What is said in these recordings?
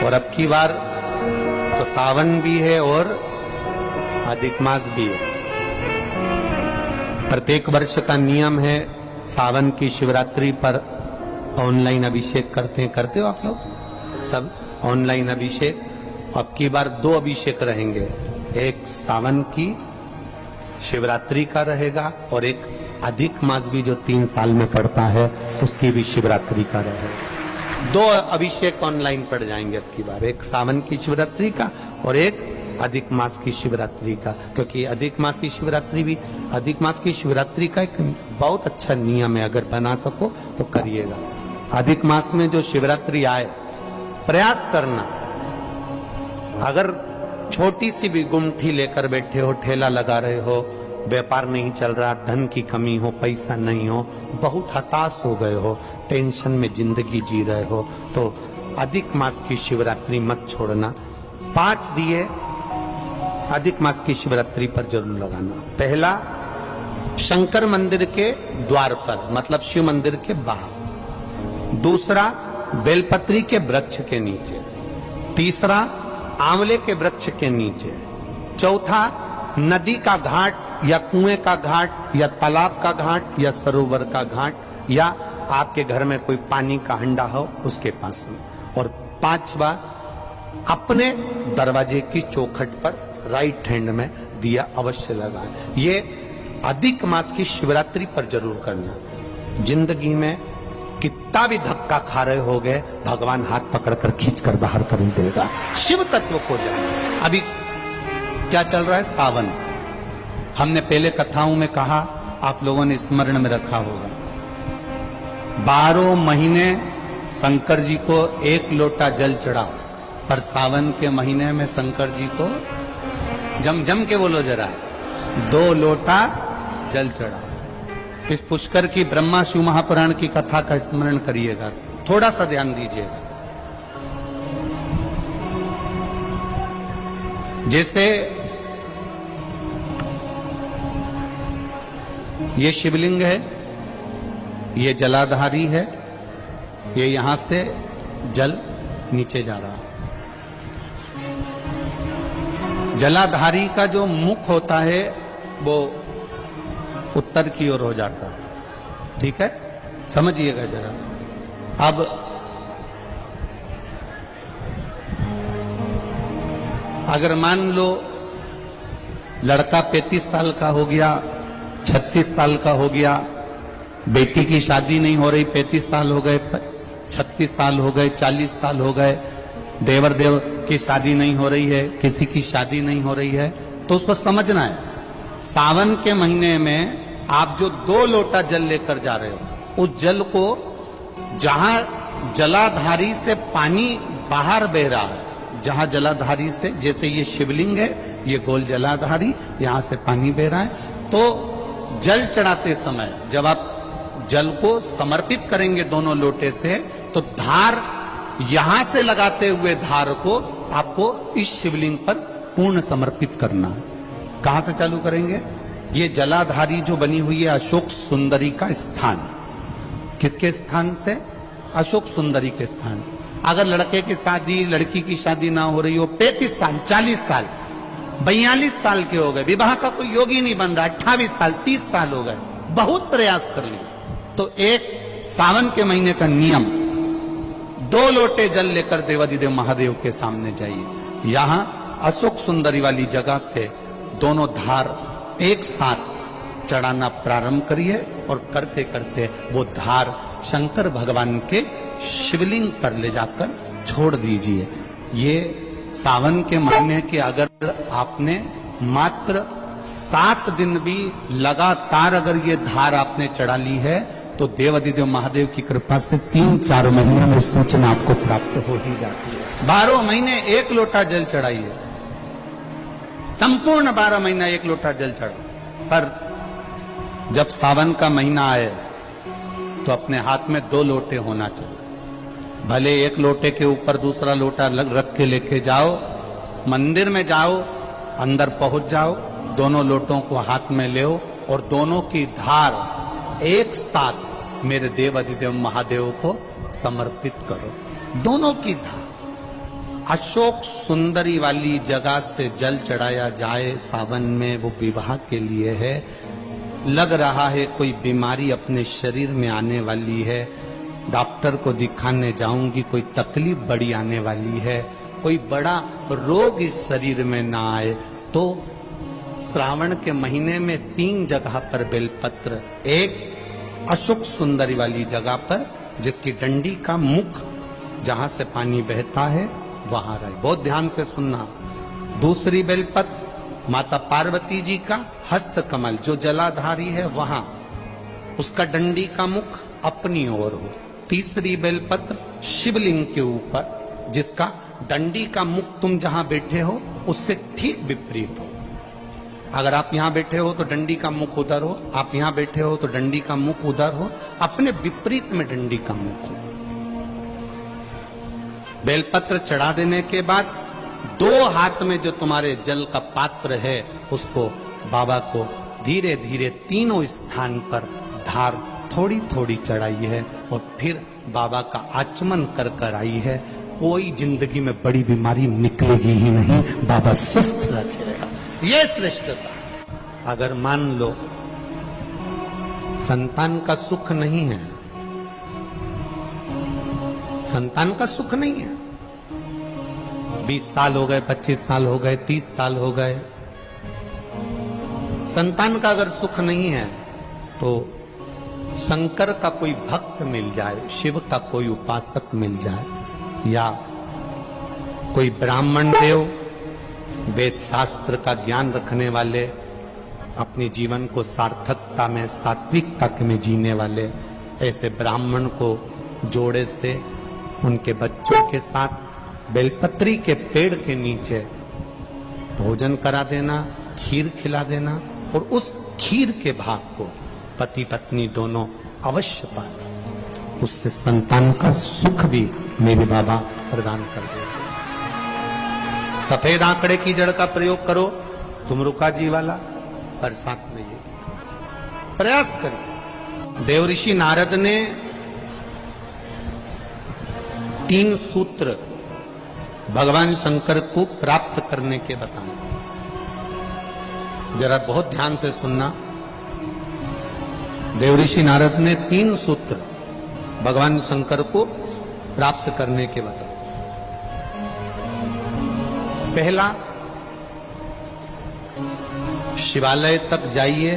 और अब की बार तो सावन भी है और अधिक मास भी है। प्रत्येक वर्ष का नियम है, सावन की शिवरात्रि पर ऑनलाइन अभिषेक करते हो आप लोग सब ऑनलाइन अभिषेक। अब की बार 2 अभिषेक रहेंगे, एक सावन की शिवरात्रि का रहेगा और एक अधिक मास भी जो 3 साल में पड़ता है उसकी भी शिवरात्रि का रहेगा। 2 अभिषेक ऑनलाइन पड़ जाएंगे अब की बार, एक सावन की शिवरात्रि का और एक अधिक मास की शिवरात्रि का। क्योंकि अधिक मास की शिवरात्रि का एक बहुत अच्छा नियम है, अगर बना सको तो करिएगा। अधिक मास में जो शिवरात्रि आए, प्रयास करना, अगर छोटी सी भी गुमठी लेकर बैठे हो, ठेला लगा रहे हो, व्यापार नहीं चल रहा, धन की कमी हो, पैसा नहीं हो, बहुत हताश हो गए हो, टेंशन में जिंदगी जी रहे हो, तो अधिक मास की शिवरात्रि मत छोड़ना। 5 दिए अधिक मास की शिवरात्रि पर जरूर लगाना। पहला, शंकर मंदिर के द्वार पर, मतलब शिव मंदिर के बाहर। दूसरा, बेलपत्री के वृक्ष के नीचे। तीसरा, आंवले के वृक्ष के नीचे। चौथा, नदी का घाट या कुएं का घाट या तालाब का घाट या सरोवर का घाट या आपके घर में कोई पानी का हंडा हो उसके पास में। और 5वां, अपने दरवाजे की चौखट पर राइट हैंड में दिया अवश्य लगाएं। ये अधिक मास की शिवरात्रि पर जरूर करना। जिंदगी में कितना भी धक्का खा रहे हो गए, भगवान हाथ पकड़कर खींचकर बाहर कर देगा। शिव तत्व को जाने। अभी क्या चल रहा है? सावन। हमने पहले कथाओं में कहा, आप लोगों ने स्मरण में रखा होगा, 12 महीने शंकर जी को 1 लोटा जल चढ़ा, पर सावन के महीने में शंकर जी को जम के बोलो जरा, 2 लोटा जल चढ़ा। इस पुष्कर की ब्रह्मा शिव महापुराण की कथा का स्मरण करिएगा, थोड़ा सा ध्यान दीजिएगा। जैसे ये शिवलिंग है, ये जलाधारी है, ये यहां से जल नीचे जा रहा है। जलाधारी का जो मुख होता है वो उत्तर की ओर हो जाता है, ठीक है, समझिएगा जरा। अब अगर मान लो लड़का 35 साल का हो गया, 36 साल का हो गया, बेटी की शादी नहीं हो रही, 35 साल हो गए, 36 साल हो गए, 40 साल हो गए, देवर देव की शादी नहीं हो रही है, किसी की शादी नहीं हो रही है, तो उसको समझना है, सावन के महीने में आप जो 2 लोटा जल लेकर जा रहे हो, उस जल को जहां जलाधारी से पानी बाहर बह रहा है, जहां जलाधारी से, जैसे ये शिवलिंग है, ये गोल जलाधारी, यहां से पानी बह रहा है, तो जल चढ़ाते समय जब आप जल को समर्पित करेंगे दोनों लोटे से, तो धार यहां से लगाते हुए धार को आपको इस शिवलिंग पर पूर्ण समर्पित करना है। कहां से चालू करेंगे? ये जलाधारी जो बनी हुई है अशोक सुंदरी का स्थान। किसके स्थान से? अशोक सुंदरी के स्थान से। अगर लड़के की शादी, लड़की की शादी ना हो रही हो, 35 साल, 40 साल, 42 साल के हो गए, विवाह का कोई योग ही नहीं बन रहा, 28 साल, 30 साल हो गए, बहुत प्रयास कर लिए, तो एक सावन के महीने का नियम, 2 लोटे जल लेकर देवाधिदेव महादेव के सामने जाइए। यहां अशोक सुंदरी वाली जगह से दोनों धार एक साथ चढ़ाना प्रारंभ करिए और करते करते वो धार शंकर भगवान के शिवलिंग पर ले जाकर छोड़ दीजिए। ये सावन के महीने के अगर आपने मात्र 7 दिन भी लगातार अगर ये धार आपने चढ़ा ली है, तो देवाधिदेव महादेव की कृपा से 3-4 महीने में सूचना आपको प्राप्त हो ही जाती है। 12 महीने 1 लोटा जल चढ़ाइए, संपूर्ण 12 महीना 1 लोटा जल चढ़ा। पर जब सावन का महीना आए तो अपने हाथ में 2 लोटे होना चाहिए। भले 1 लोटे के ऊपर दूसरा लोटा रख के लेके जाओ, मंदिर में जाओ, अंदर पहुंच जाओ, दोनों लोटों को हाथ में ले और दोनों की धार एक साथ मेरे देव अधिदेव महादेव को समर्पित करो। दोनों की धार अशोक सुंदरी वाली जगह से जल चढ़ाया जाए सावन में, वो विवाह के लिए है। लग रहा है कोई बीमारी अपने शरीर में आने वाली है, डॉक्टर को दिखाने जाऊंगी, कोई तकलीफ बड़ी आने वाली है, कोई बड़ा रोग इस शरीर में ना आए, तो श्रावण के महीने में 3 जगह पर बेलपत्र, एक अशोक सुंदरी वाली जगह पर जिसकी डंडी का मुख जहां से पानी बहता है वहां रहे, बहुत ध्यान से सुनना। दूसरी बेलपत्र माता पार्वती जी का हस्त कमल जो जलाधारी है वहां, उसका डंडी का मुख अपनी ओर हो। तीसरी बेलपत्र शिवलिंग के ऊपर जिसका डंडी का मुख तुम जहां बैठे हो उससे ठीक विपरीत हो। अगर आप यहां बैठे हो तो डंडी का मुख उधर हो, आप यहां बैठे हो तो डंडी का मुख उधर हो, अपने विपरीत में डंडी का मुख हो। बेलपत्र चढ़ा देने के बाद 2 हाथ में जो तुम्हारे जल का पात्र है उसको बाबा को धीरे धीरे तीनों स्थान पर धार थोड़ी थोड़ी चढ़ाई है और फिर बाबा का आचमन कर कर आई है। कोई जिंदगी में बड़ी बीमारी निकलेगी ही नहीं, बाबा स्वस्थ रखेगा। ये श्रेष्ठता। अगर मान लो संतान का सुख नहीं है, संतान का सुख नहीं है, 20 साल हो गए, 25 साल हो गए, 30 साल हो गए, संतान का अगर सुख नहीं है तो शंकर का कोई भक्त मिल जाए, शिव का कोई उपासक मिल जाए, या कोई ब्राह्मण देव वेद शास्त्र का ज्ञान रखने वाले, अपने जीवन को सार्थकता में सात्विकता में जीने वाले, ऐसे ब्राह्मण को जोड़े से उनके बच्चों के साथ बेलपत्री के पेड़ के नीचे भोजन करा देना, खीर खिला देना, और उस खीर के भाग को पति पत्नी दोनों अवश्य पाए, उससे संतान का सुख भी मेरे बाबा प्रदान कर दे। सफेद आंकड़े की जड़ का प्रयोग करो, तुम रुका जी वाला बरसात में ये प्रयास करो। देवऋषि नारद ने 3 सूत्र भगवान शंकर को प्राप्त करने के बताए, जरा बहुत ध्यान से सुनना। देवऋषि नारद ने 3 सूत्र भगवान शंकर को प्राप्त करने के बताए। पहला, शिवालय तक जाइए,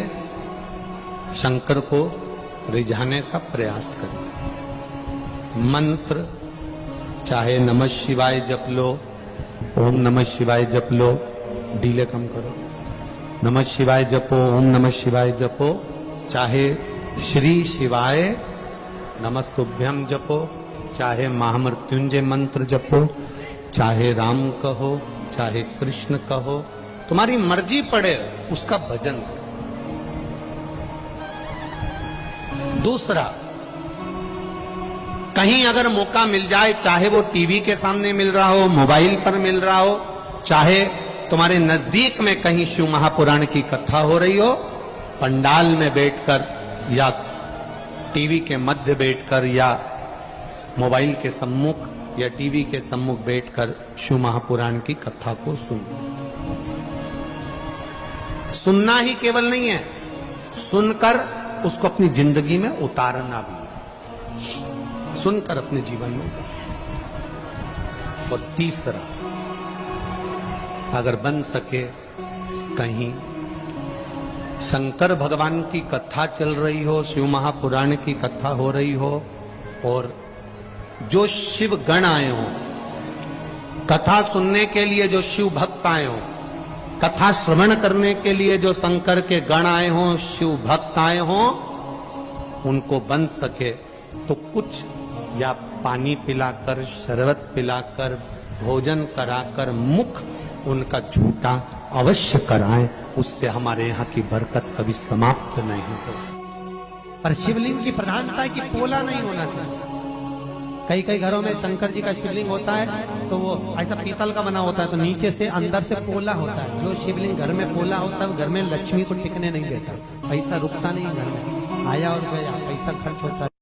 शंकर को रिझाने का प्रयास करिए। मंत्र चाहे नमः शिवाय जप लो, ओम नमः शिवाय जप लो, डीले कम करो, नमः शिवाय जपो, ओम नमः शिवाय जपो, चाहे श्री शिवाय नमस्तुभ्यम जपो, चाहे महामृत्युंजय मंत्र जपो, चाहे राम कहो, चाहे कृष्ण कहो, तुम्हारी मर्जी पड़े उसका भजन करो। दूसरा, कहीं अगर मौका मिल जाए, चाहे वो टीवी के सामने मिल रहा हो, मोबाइल पर मिल रहा हो, चाहे तुम्हारे नजदीक में कहीं शिव महापुराण की कथा हो रही हो, पंडाल में बैठकर या टीवी के मध्य बैठकर या मोबाइल के सम्मुख या टीवी के सम्मुख बैठकर शिव महापुराण की कथा को सुनना ही केवल नहीं है, सुनकर उसको अपनी जिंदगी में उतारना भी, सुनकर अपने जीवन में। और तीसरा, अगर बन सके कहीं शंकर भगवान की कथा चल रही हो, शिव महापुराण की कथा हो रही हो, और जो शिव गण आए हो, कथा सुनने के लिए जो शिव भक्त आए हो, कथा श्रवण करने के लिए जो शंकर के गण आए हो, शिव भक्त आए हो, उनको बन सके तो कुछ या पानी पिलाकर, शरबत पिलाकर, भोजन कराकर मुख उनका झूठा अवश्य कराएं, उससे हमारे यहाँ की बरकत कभी समाप्त नहीं हो। पर शिवलिंग की प्रधानता है कि पोला नहीं होना चाहिए। कई कई घरों में शंकर जी का शिवलिंग होता है तो वो ऐसा पीतल का बना होता है, तो नीचे से अंदर से पोला होता है। जो शिवलिंग घर में पोला होता है वो घर में लक्ष्मी को टिकने नहीं देता, पैसा रुकता नहीं घर में, आया और गया, पैसा खर्च होता है।